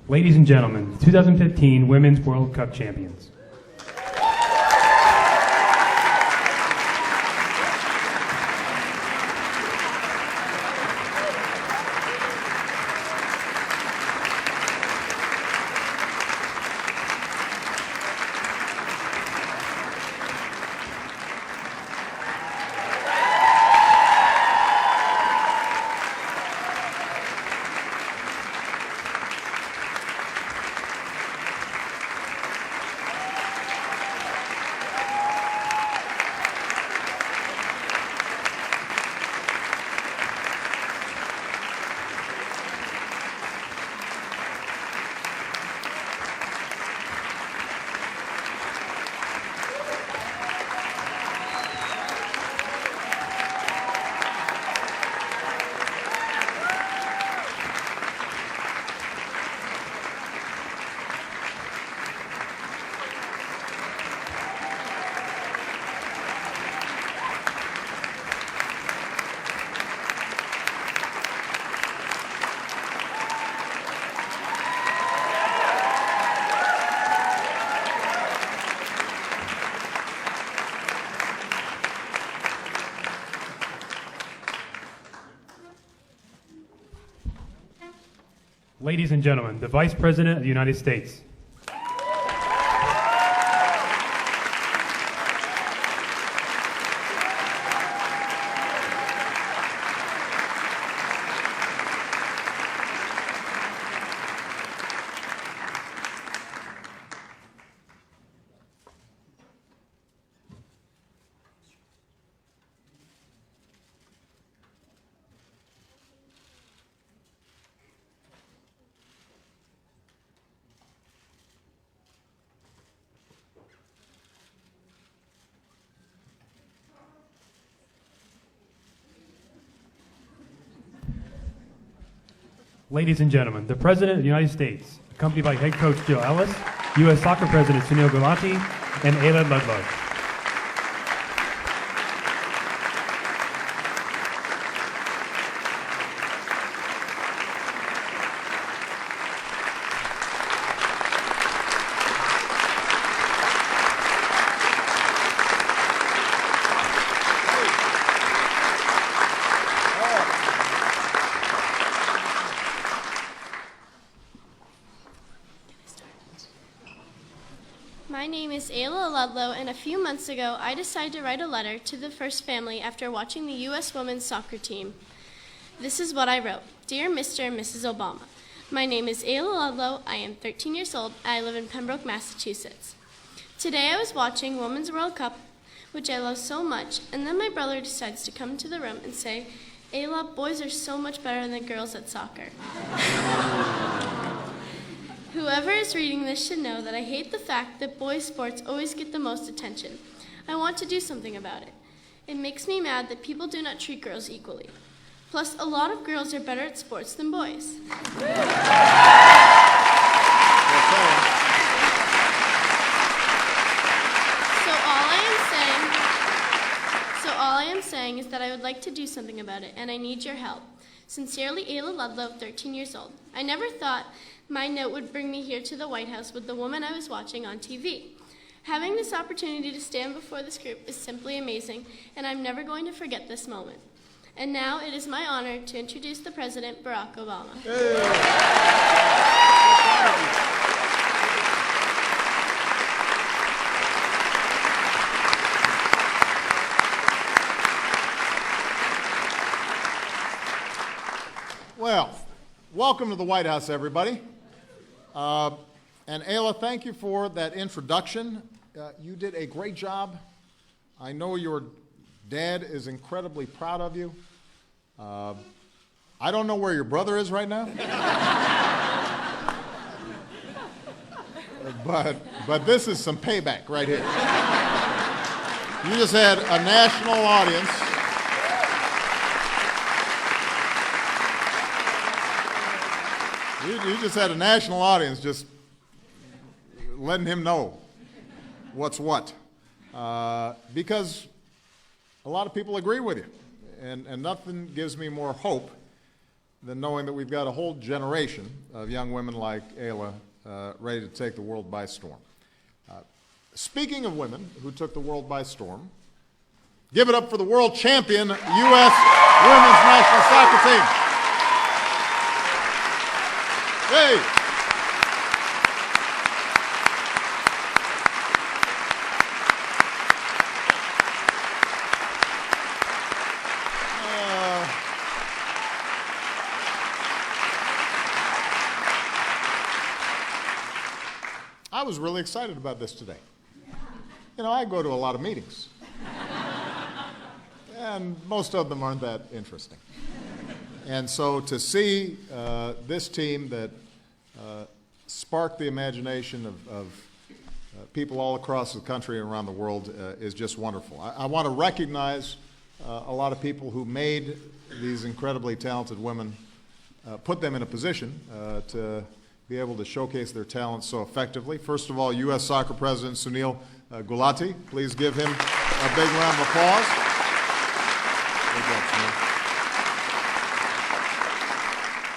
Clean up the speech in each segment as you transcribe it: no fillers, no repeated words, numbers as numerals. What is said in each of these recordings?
Ladies and gentlemen, the 2015 Women's World Cup champions. Ladies and gentlemen, the Vice President of the United States. Ladies and gentlemen, the President of the United States, accompanied by Head Coach Jill Ellis, U.S. Soccer President Sunil Gulati, and Ayla Ludlow. My name is Ayla Ludlow, and a few months ago, I decided to write a letter to the First Family after watching the U.S. women's soccer team. This is what I wrote. Dear Mr. and Mrs. Obama, my name is Ayla Ludlow, I am 13 years old, and I live in Pembroke, Massachusetts. Today I was watching Women's World Cup, which I love so much, and then my brother decides to come into the room and say, Ayla, boys are so much better than girls at soccer. Whoever is reading this should know that I hate the fact that boys' sports always get the most attention. I want to do something about it. It makes me mad that people do not treat girls equally. Plus, a lot of girls are better at sports than boys. So all I am saying is that I would like to do something about it, and I need your help. Sincerely, Ayla Ludlow, 13 years old. I never thought my note would bring me here to the White House with the woman I was watching on TV. Having this opportunity to stand before this group is simply amazing, and I'm never going to forget this moment. And now it is my honor to introduce the President, Barack Obama. Well, welcome to the White House, everybody. And Ayla, thank you for that introduction. You did a great job. I know your dad is incredibly proud of you. I don't know where your brother is right now. but this is some payback right here. You just had a national audience. You just had a national audience just letting him know what's what. Because a lot of people agree with you. And nothing gives me more hope than knowing that we've got a whole generation of young women like Ayla ready to take the world by storm. Speaking of women who took the world by storm, give it up for the world champion U.S. Women's National Soccer Team. Hey! I was really excited about this today. You know, I go to a lot of meetings, and most of them aren't that interesting. And so to see this team that sparked the imagination of people all across the country and around the world is just wonderful. I want to recognize a lot of people who made these incredibly talented women, put them in a position to be able to showcase their talents so effectively. First of all, U.S. Soccer President Sunil Gulati. Please give him a big round of applause. Good job, Sunil.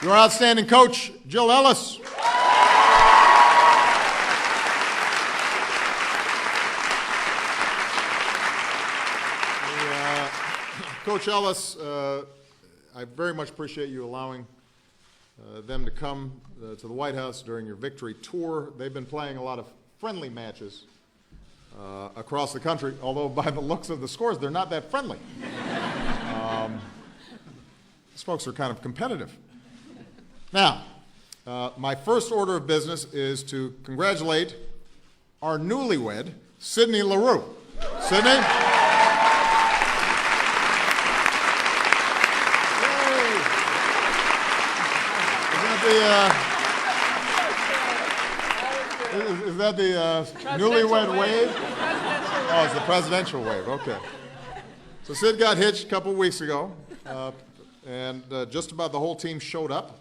Your outstanding coach, Jill Ellis. Coach Ellis, I very much appreciate you allowing them to come to the White House during your victory tour. They've been playing a lot of friendly matches across the country, although by the looks of the scores, they're not that friendly. These folks are kind of competitive. Now, my first order of business is to congratulate our newlywed, Sydney LaRue. Sydney? Is that the newlywed wave? Oh, it's the presidential wave, okay. So Sid got hitched a couple weeks ago, and just about the whole team showed up.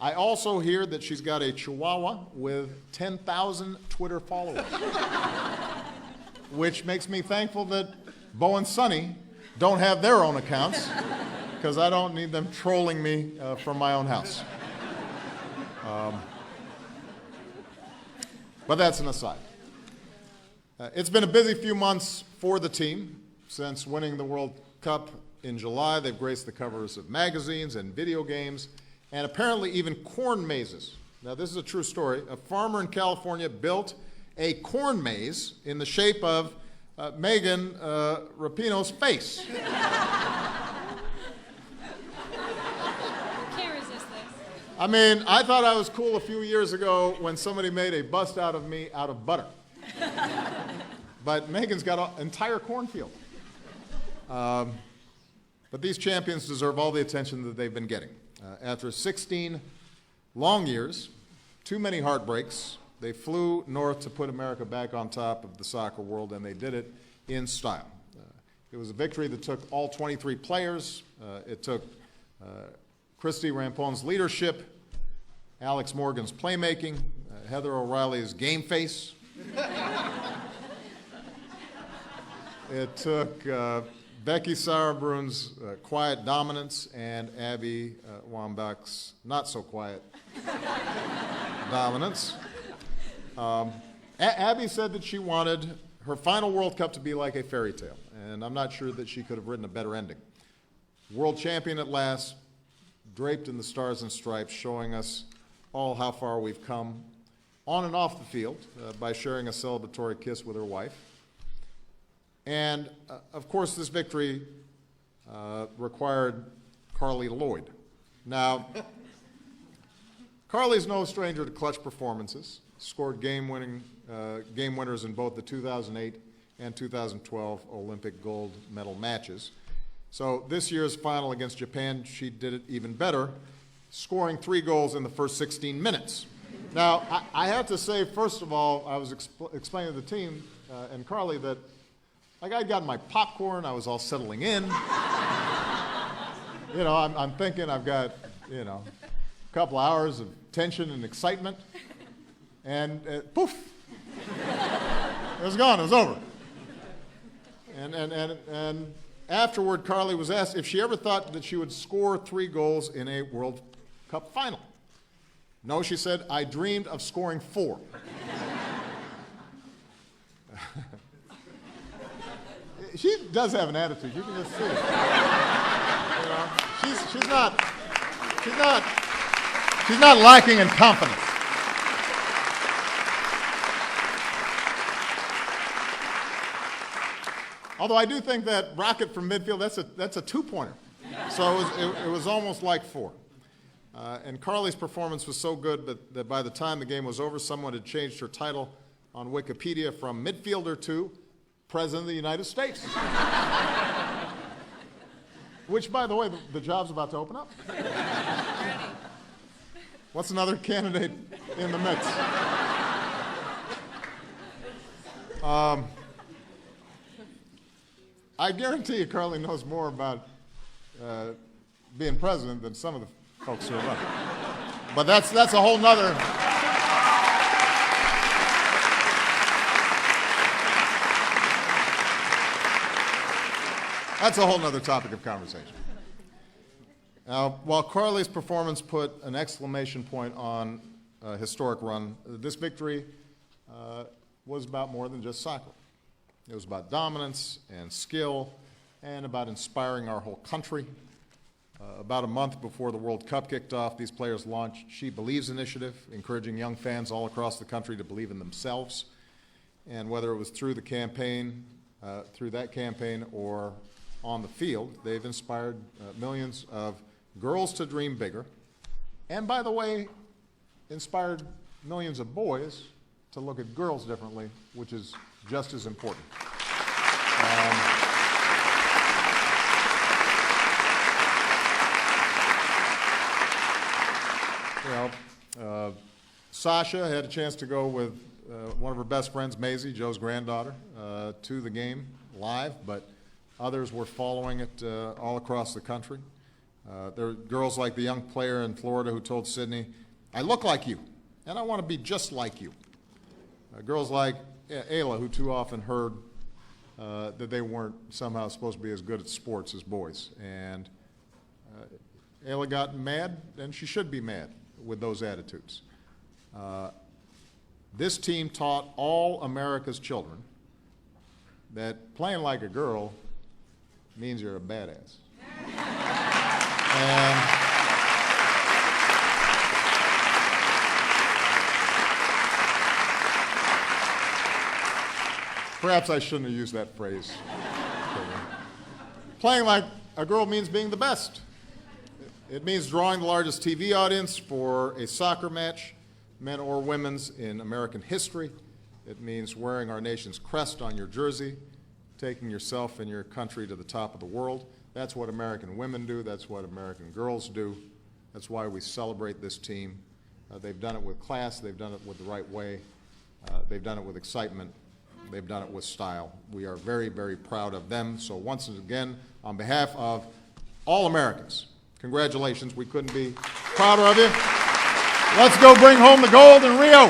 I also hear that she's got a Chihuahua with 10,000 Twitter followers, which makes me thankful that Bo and Sonny don't have their own accounts, because I don't need them trolling me from my own house. But that's an aside. It's been a busy few months for the team. Since winning the World Cup in July, they've graced the covers of magazines and video games, and apparently even corn mazes. Now, this is a true story. A farmer in California built a corn maze in the shape of Megan Rapinoe's face. I mean, I thought I was cool a few years ago when somebody made a bust out of me out of butter. But Megan's got an entire cornfield. But these champions deserve all the attention that they've been getting. After 16 long years, too many heartbreaks, they flew north to put America back on top of the soccer world, and they did it in style. It was a victory that took all 23 players. It took Christy Rampone's leadership, Alex Morgan's playmaking, Heather O'Reilly's game face. It took Becky Sauerbrun's quiet dominance and Abby Wambach's not-so-quiet dominance. Abby said that she wanted her final World Cup to be like a fairy tale, and I'm not sure that she could have written a better ending. World champion at last, draped in the stars and stripes, showing us all how far we've come on and off the field by sharing a celebratory kiss with her wife. And, of course, this victory required Carly Lloyd. Now, Carly's no stranger to clutch performances, scored game winners in both the 2008 and 2012 Olympic gold medal matches. So this year's final against Japan, she did it even better, scoring 3 goals in the first 16 minutes. Now, I have to say, first of all, I was explaining to the team and Carly that, like, I'd gotten my popcorn, I was all settling in. You know, I'm thinking I've got, you know, a couple hours of tension and excitement, and poof, it was gone, it was over. And afterward, Carly was asked if she ever thought that she would score 3 goals in a World Cup final. No, she said, I dreamed of scoring 4. She does have an attitude. You can just see it. You know, she's not lacking in confidence. Although I do think that rocket from midfield, that's a 2-pointer. So it was almost like 4. And Carly's performance was so good that by the time the game was over, someone had changed her title on Wikipedia from midfielder to President of the United States. Which, by the way, the job's about to open up. What's another candidate in the mix? I guarantee you Carly knows more about being president than some of the folks who are running. But that's a whole nother... That's a whole nother topic of conversation. Now, while Carly's performance put an exclamation point on a historic run, this victory was about more than just soccer. It was about dominance and skill and about inspiring our whole country. About a month before the World Cup kicked off, these players launched She Believes initiative, encouraging young fans all across the country to believe in themselves. And whether it was through that campaign or on the field, they've inspired millions of girls to dream bigger. And by the way, inspired millions of boys to look at girls differently, which is just as important. Sasha had a chance to go with one of her best friends, Maisie, Joe's granddaughter, to the game live, but others were following it all across the country. There were girls like the young player in Florida who told Sydney, I look like you, and I want to be just like you. Girls like Ayla, who too often heard that they weren't somehow supposed to be as good at sports as boys. And Ayla got mad, and she should be mad with those attitudes. This team taught all America's children that playing like a girl means you're a badass. And perhaps I shouldn't have used that phrase. Playing like a girl means being the best. It means drawing the largest TV audience for a soccer match, men or women's, in American history. It means wearing our nation's crest on your jersey, taking yourself and your country to the top of the world. That's what American women do. That's what American girls do. That's why we celebrate this team. They've done it with class. They've done it with the right way. They've done it with excitement. They've done it with style. We are very, very proud of them. So once again, on behalf of all Americans, congratulations. We couldn't be prouder of you. Let's go bring home the gold in Rio.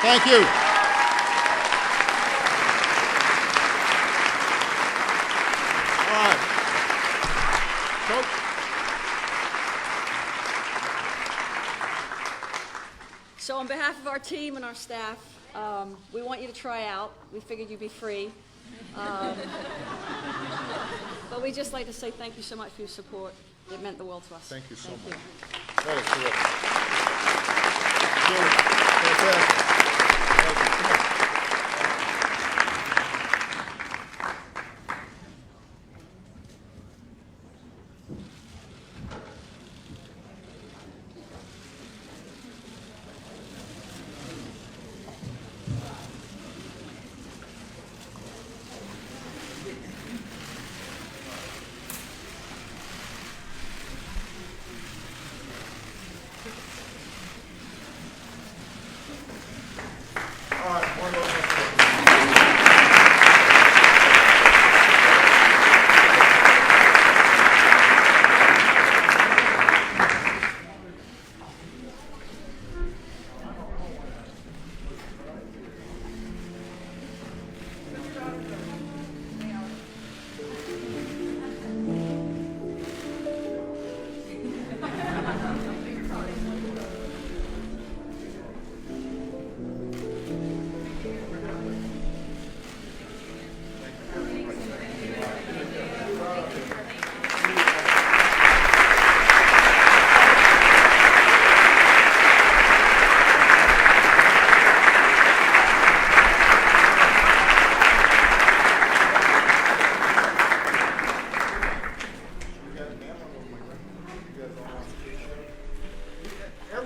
Thank you. All right. Coach. So on behalf of our team and our staff, we want you to try out. We figured you'd be free. But we'd just like to say thank you so much for your support. It meant the world to us. Thank you so much. You. That is terrific. Fantastic. Thank you. Come on. All right.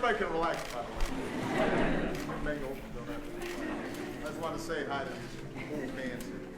Everybody can relax, by the way. Mango, don't have to. I just want to say hi to these cool fans here.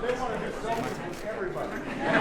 They want to do selfies with everybody.